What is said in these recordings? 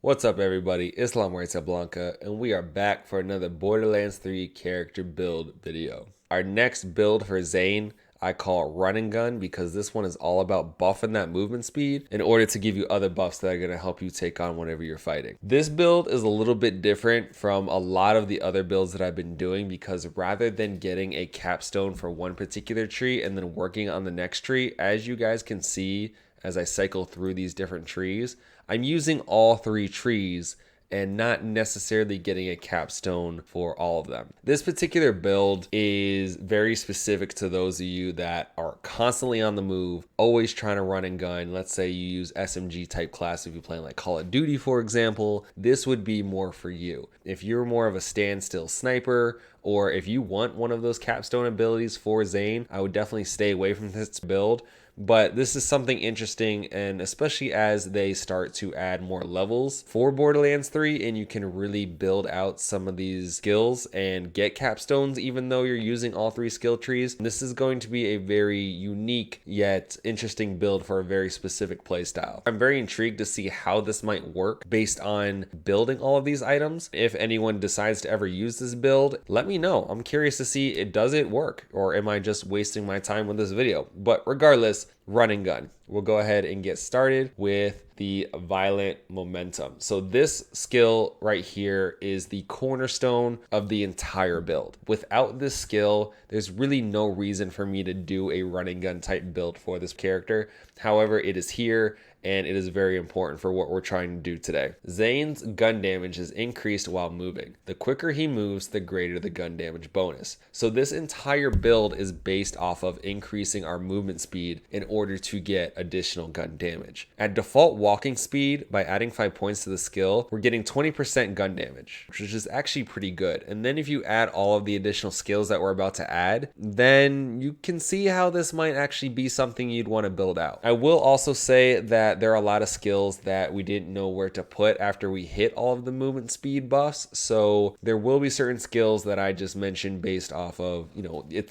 What's up everybody, it's LaMuerteBlanca and we are back for another Borderlands 3 character build video. Our next build for Zane I call Run and Gun because this one is all about buffing that movement speed in order to give you other buffs that are going to help you take on whenever you're fighting. This build is a little bit different from a lot of the other builds that I've been doing because rather than getting a capstone for one particular tree and then working on the next tree, as you guys can see as I cycle through these different trees, I'm using all three trees and not necessarily getting a capstone for all of them. This particular build is very specific to those of you that are constantly on the move, always trying to run and gun. Let's say you use SMG type class if you're playing like Call of Duty, for example. This would be more for you. If you're more of a standstill sniper, or if you want one of those capstone abilities for Zane, I would definitely stay away from this build. But this is something interesting, and especially as they start to add more levels for Borderlands 3 and you can really build out some of these skills and get capstones even though you're using all three skill trees. This is going to be a very unique yet interesting build for a very specific playstyle. I'm very intrigued to see how this might work based on building all of these items. If anyone decides to ever use this build, let me know. I'm curious to see, does it work, or am I just wasting my time with this video? But regardless, Run and Gun. We'll go ahead and get started with the Violent Momentum. So this skill right here is the cornerstone of the entire build. Without this skill, there's really no reason for me to do a run and gun type build for this character. However, it is here and it is very important for what we're trying to do today. Zane's gun damage is increased while moving. The quicker he moves, the greater the gun damage bonus. So this entire build is based off of increasing our movement speed in order to get additional gun damage. At default walking speed, by adding 5 points to the skill, we're getting 20% gun damage, which is actually pretty good. And then if you add all of the additional skills that we're about to add, then you can see how this might actually be something you'd want to build out. I will also say that there are a lot of skills that we didn't know where to put after we hit all of the movement speed buffs. So there will be certain skills that I just mentioned based off of,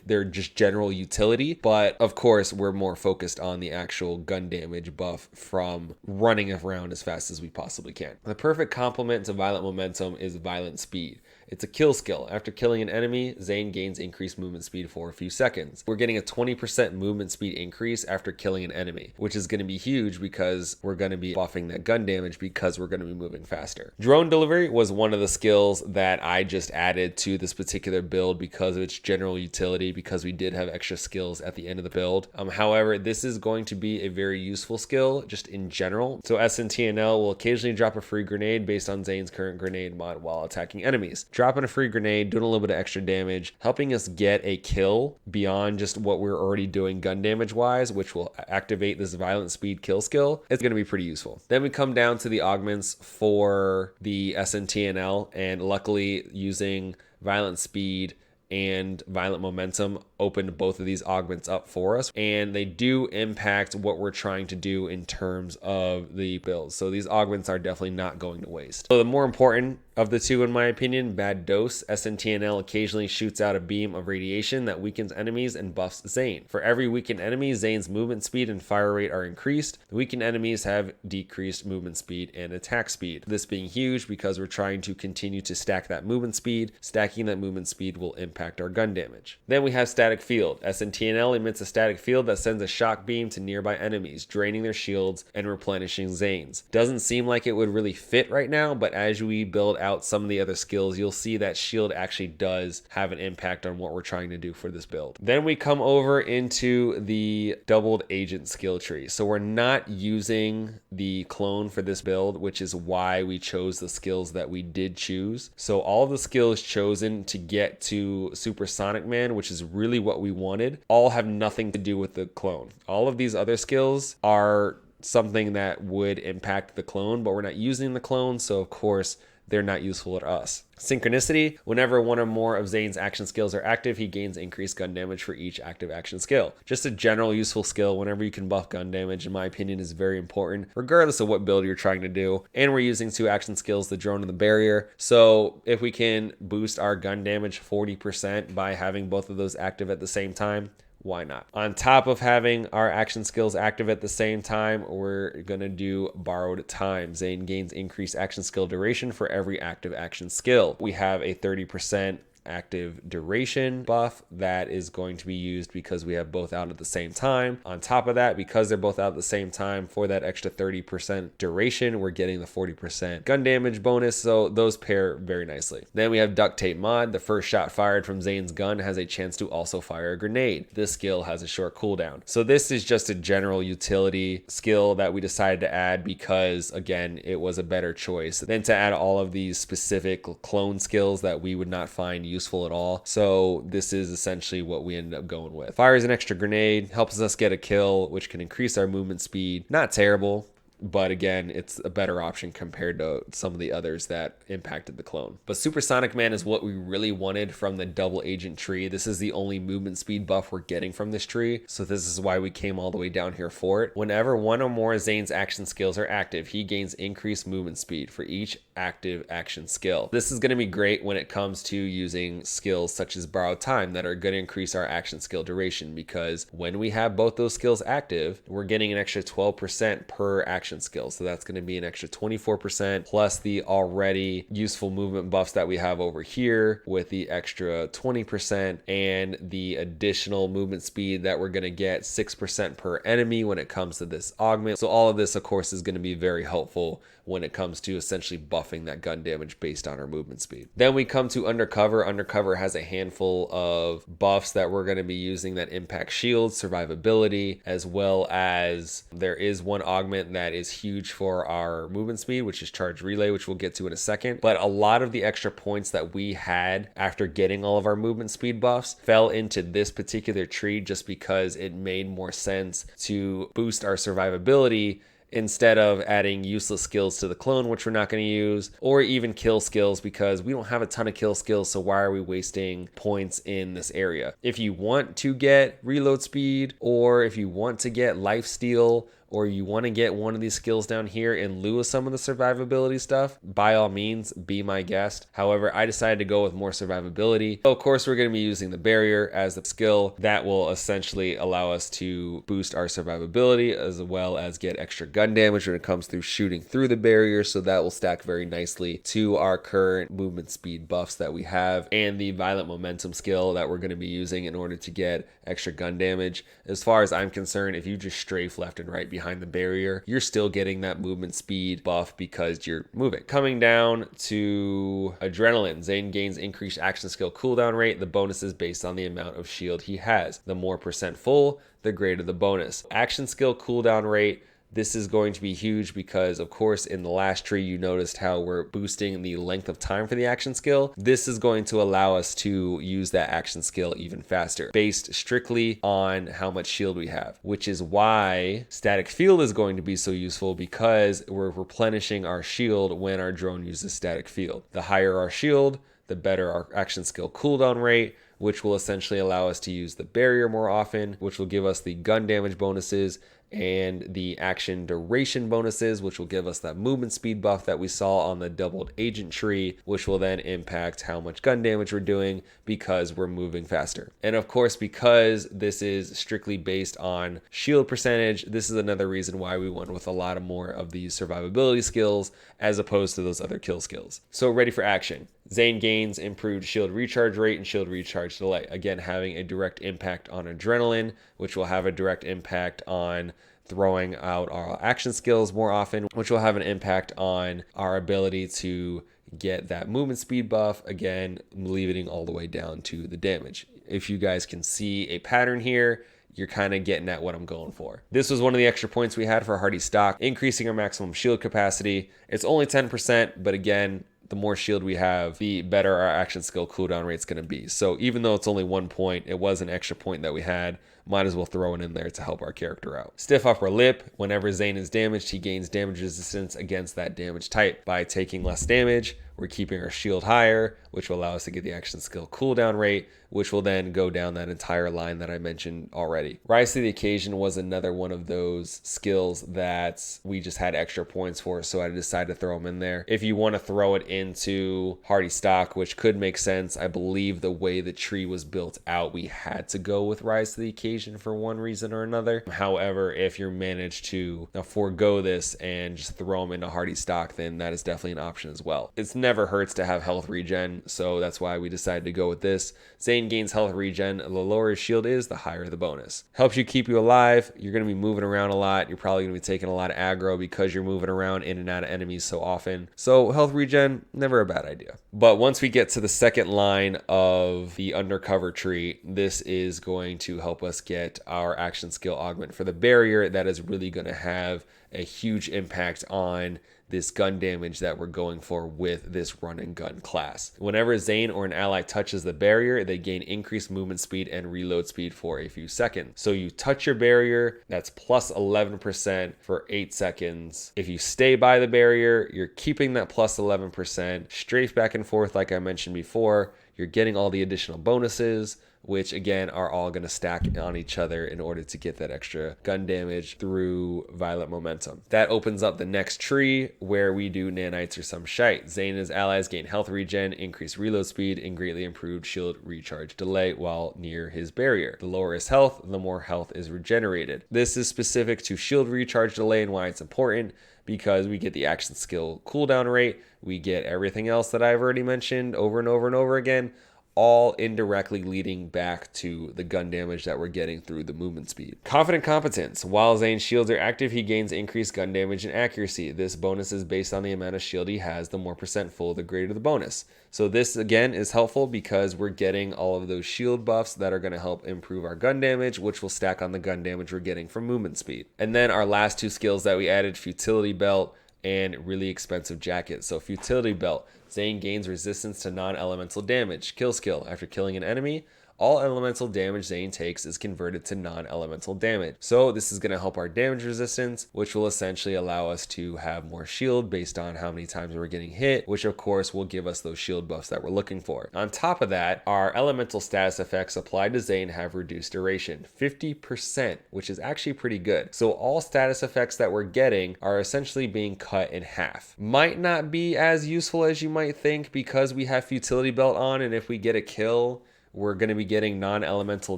they're just general utility. But of course, we're more focused on the actual gun damage buff from running around as fast as we possibly can. The perfect complement to Violent Momentum is Violent Speed. It's a kill skill. After killing an enemy, Zane gains increased movement speed for a few seconds. We're getting a 20% movement speed increase after killing an enemy, which is going to be huge because we're going to be buffing that gun damage because we're going to be moving faster. Drone delivery was one of the skills that I just added to this particular build because of its general utility, because we did have extra skills at the end of the build. However, this is going to be a very useful skill just in general. So SNTNL will occasionally drop a free grenade based on Zane's current grenade mod while attacking enemies. Dropping a free grenade, doing a little bit of extra damage, helping us get a kill beyond just what we're already doing gun damage wise, which will activate this violent speed kill skill. It's going to be pretty useful. Then we come down to the augments for the SNTNL, and luckily using violent speed and violent momentum opened both of these augments up for us, and they do impact what we're trying to do in terms of the builds. So these augments are definitely not going to waste. So the more important of the two, in my opinion, Bad Dose. SNTNL occasionally shoots out a beam of radiation that weakens enemies and buffs Zane. For every weakened enemy, Zane's movement speed and fire rate are increased. The weakened enemies have decreased movement speed and attack speed. This being huge because we're trying to continue to stack that movement speed. Stacking that movement speed will impact our gun damage. Then we have Static Field. SNTNL emits a static field that sends a shock beam to nearby enemies, draining their shields and replenishing Zane's. Doesn't seem like it would really fit right now, but as we build out some of the other skills, you'll see that shield actually does have an impact on what we're trying to do for this build. Then we come over into the doubled agent skill tree. So we're not using the clone for this build, which is why we chose the skills that we did choose. So all of the skills chosen to get to Supersonic Man, which is really what we wanted, all have nothing to do with the clone. All of these other skills are something that would impact the clone, but we're not using the clone, so of course they're not useful to us. Synchronicity. Whenever one or more of Zane's action skills are active, he gains increased gun damage for each active action skill. Just a general useful skill whenever you can buff gun damage, in my opinion, is very important, regardless of what build you're trying to do. And we're using two action skills, the drone and the barrier. So if we can boost our gun damage 40% by having both of those active at the same time, why not? On top of having our action skills active at the same time, we're going to do borrowed time. Zane gains increased action skill duration for every active action skill. We have a 30% active duration buff that is going to be used because we have both out at the same time. On top of that, because they're both out at the same time, for that extra 30% duration, we're getting the 40% gun damage bonus. So those pair very nicely. Then we have duct tape mod. The first shot fired from Zane's gun has a chance to also fire a grenade. This skill has a short cooldown. So this is just a general utility skill that we decided to add because, again, it was a better choice than to add all of these specific clone skills that we would not find useful at all. So this is essentially what we ended up going with. Fires an extra grenade, helps us get a kill, which can increase our movement speed. Not terrible, but again, it's a better option compared to some of the others that impacted the clone. But Supersonic Man is what we really wanted from the double agent tree. This is the only movement speed buff we're getting from this tree, so this is why we came all the way down here for it. Whenever one or more of Zane's action skills are active, he gains increased movement speed for each active action skill. This is going to be great when it comes to using skills such as borrowed time that are going to increase our action skill duration, because when we have both those skills active, we're getting an extra 12% per action skill. So that's going to be an extra 24% plus the already useful movement buffs that we have over here with the extra 20% and the additional movement speed that we're going to get 6% per enemy when it comes to this augment. So all of this, of course, is going to be very helpful when it comes to essentially buffing that gun damage based on our movement speed. Then we come to Undercover. Undercover has a handful of buffs that we're going to be using that impact shields, survivability, as well as there is one augment that is huge for our movement speed, which is charge relay, which we'll get to in a second. But a lot of the extra points that we had after getting all of our movement speed buffs fell into this particular tree just because it made more sense to boost our survivability instead of adding useless skills to the clone, which we're not going to use, or even kill skills, because we don't have a ton of kill skills, so why are we wasting points in this area? If you want to get reload speed, or if you want to get lifesteal, or you want to get one of these skills down here in lieu of some of the survivability stuff, by all means, be my guest. However, I decided to go with more survivability. So of course, we're going to be using the barrier as the skill that will essentially allow us to boost our survivability as well as get extra gun damage when it comes through shooting through the barrier. So that will stack very nicely to our current movement speed buffs that we have, and the violent momentum skill that we're going to be using in order to get extra gun damage. As far as I'm concerned, if you just strafe left and right behind the barrier, you're still getting that movement speed buff because you're moving. Coming down to Adrenaline, Zane gains increased action skill cooldown rate. The bonus is based on the amount of shield he has. The more percent full, the greater the bonus. Action skill cooldown rate, this is going to be huge because, of course, in the last tree, you noticed how we're boosting the length of time for the action skill. This is going to allow us to use that action skill even faster, based strictly on how much shield we have, which is why static field is going to be so useful, because we're replenishing our shield when our drone uses static field. The higher our shield, the better our action skill cooldown rate, which will essentially allow us to use the barrier more often, which will give us the gun damage bonuses and the action duration bonuses, which will give us that movement speed buff that we saw on the doubled agent tree, which will then impact how much gun damage we're doing because we're moving faster. And of course, because this is strictly based on shield percentage, this is another reason why we went with a lot of more of these survivability skills as opposed to those other kill skills. So ready for action. Zane gains improved shield recharge rate and shield recharge delay. Again, having a direct impact on adrenaline, which will have a direct impact on throwing out our action skills more often, which will have an impact on our ability to get that movement speed buff, again, leaving all the way down to the damage. If you guys can see a pattern here, you're kind of getting at what I'm going for. This was one of the extra points we had for Hardy stock, increasing our maximum shield capacity. It's only 10%, but again, the more shield we have, the better our action skill cooldown rate is going to be. So even though it's only 1 point, it was an extra point that we had, might as well throw it in there to help our character out. Stiff upper lip. Whenever Zane is damaged, he gains damage resistance against that damage type. By taking less damage, we're keeping our shield higher, which will allow us to get the action skill cooldown rate, which will then go down that entire line that I mentioned already. Rise to the Occasion was another one of those skills that we just had extra points for, so I decided to throw them in there. If you want to throw it into Hardy Stock, which could make sense, I believe the way the tree was built out, we had to go with Rise to the Occasion for one reason or another. However, if you manage to forego this and just throw them into Hardy Stock, then that is definitely an option as well. It's never hurts to have health regen, so that's why we decided to go with this. Zane gains health regen. The lower his shield is, the higher the bonus. Helps you keep you alive. You're going to be moving around a lot. You're probably going to be taking a lot of aggro because you're moving around in and out of enemies so often. So health regen, never a bad idea. But once we get to the second line of the Undercover tree, this is going to help us get our action skill augment for the barrier. That is really going to have a huge impact on this gun damage that we're going for with this run and gun class. Whenever Zane or an ally touches the barrier, they gain increased movement speed and reload speed for a few seconds. So you touch your barrier, that's plus 11% for 8 seconds. If you stay by the barrier, you're keeping that plus 11%. Strafe back and forth like I mentioned before, you're getting all the additional bonuses, which again are all going to stack on each other in order to get that extra gun damage through violent momentum. That opens up the next tree where we do nanites or some shite. Zane and his allies gain health regen, increased reload speed, and greatly improved shield recharge delay while near his barrier. The lower his health, the more health is regenerated. This is specific to shield recharge delay and why it's important, because we get the action skill cooldown rate, we get everything else that I've already mentioned over and over and over again, all indirectly leading back to the gun damage that we're getting through the movement speed. Confident Competence. While Zane's shields are active, he gains increased gun damage and accuracy. This bonus is based on the amount of shield he has. The more percent full, the greater the bonus. So this again is helpful because we're getting all of those shield buffs that are going to help improve our gun damage, which will stack on the gun damage we're getting from movement speed. And then our last two skills that we added, Futility Belt and Really Expensive Jacket. So Futility Belt. Zane gains resistance to non-elemental damage. Kill skill. After killing an enemy, all elemental damage Zane takes is converted to non-elemental damage. So this is going to help our damage resistance, which will essentially allow us to have more shield based on how many times we're getting hit, which of course will give us those shield buffs that we're looking for. On top of that, our elemental status effects applied to Zane have reduced duration, 50%, which is actually pretty good. So all status effects that we're getting are essentially being cut in half. Might not be as useful as you might think because we have Futility Belt on, and if we get a kill, we're going to be getting non-elemental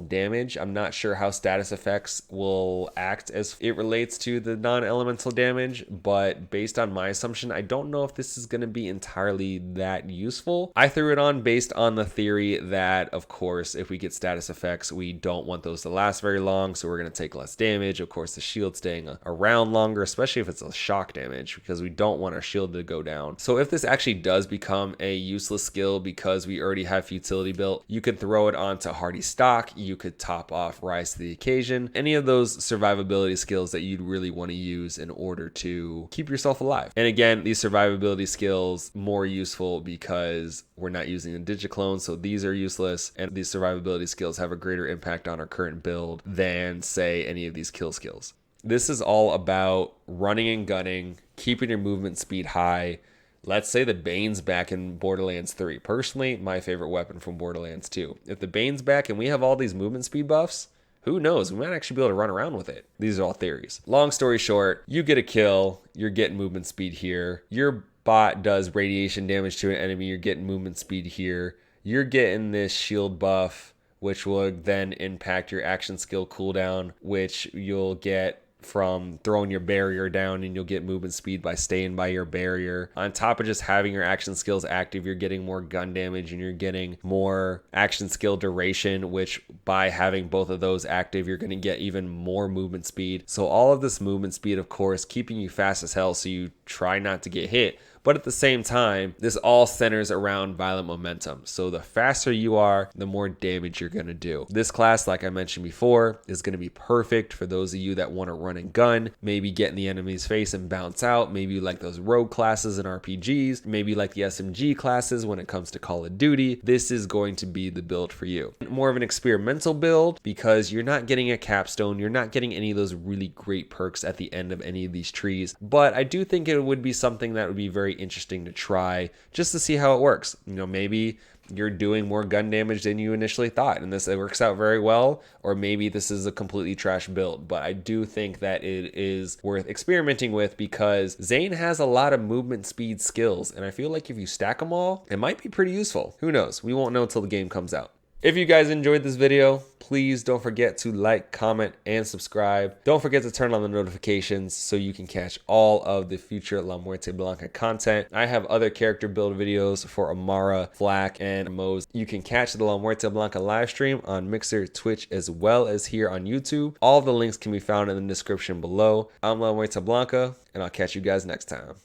damage. I'm not sure how status effects will act as it relates to the non-elemental damage, but based on my assumption, I don't know if this is going to be entirely that useful. I threw it on based on the theory that, of course, if we get status effects, we don't want those to last very long, so we're going to take less damage. Of course, the shield staying around longer, especially if it's a shock damage, because we don't want our shield to go down. So if this actually does become a useless skill because we already have Futility built, you could throw it onto Hardy Stock, you could top off Rise to the Occasion, any of those survivability skills that you'd really want to use in order to keep yourself alive. And again, these survivability skills more useful because we're not using a digiclone, so these are useless, and these survivability skills have a greater impact on our current build than, say, any of these kill skills. This is all about running and gunning, keeping your movement speed high. Let's say the Bane's back in Borderlands 3. Personally, my favorite weapon from Borderlands 2. If the Bane's back and we have all these movement speed buffs, who knows? We might actually be able to run around with it. These are all theories. Long story short, you get a kill, you're getting movement speed here. Your bot does radiation damage to an enemy, you're getting movement speed here. You're getting this shield buff, which will then impact your action skill cooldown, which you'll get from throwing your barrier down, and you'll get movement speed by staying by your barrier. On top of just having your action skills active, you're getting more gun damage and you're getting more action skill duration, which by having both of those active, you're going to get even more movement speed. So all of this movement speed, of course, keeping you fast as hell so you try not to get hit, but at the same time, this all centers around violent momentum. So the faster you are, the more damage you're going to do. This class, like I mentioned before, is going to be perfect for those of you that want to run and gun, maybe get in the enemy's face and bounce out. Maybe you like those rogue classes in RPGs, maybe you like the SMG classes when it comes to Call of Duty. This is going to be the build for you. More of an experimental build because you're not getting a capstone, you're not getting any of those really great perks at the end of any of these trees, but I do think it would be something that would be very interesting to try just to see how it works. You know, maybe you're doing more gun damage than you initially thought and this works out very well, or maybe this is a completely trash build. But I do think that it is worth experimenting with because Zane has a lot of movement speed skills, and I feel like if you stack them all, it might be pretty useful. Who knows? We won't know until the game comes out. If you guys enjoyed this video, please don't forget to like, comment, and subscribe. Don't forget to turn on the notifications so you can catch all of the future LaMuerteBlanca content. I have other character build videos for Amara, Flak, and Moze. You can catch the LaMuerteBlanca live stream on Mixer, Twitch, as well as here on YouTube. All of the links can be found in the description below. I'm LaMuerteBlanca, and I'll catch you guys next time.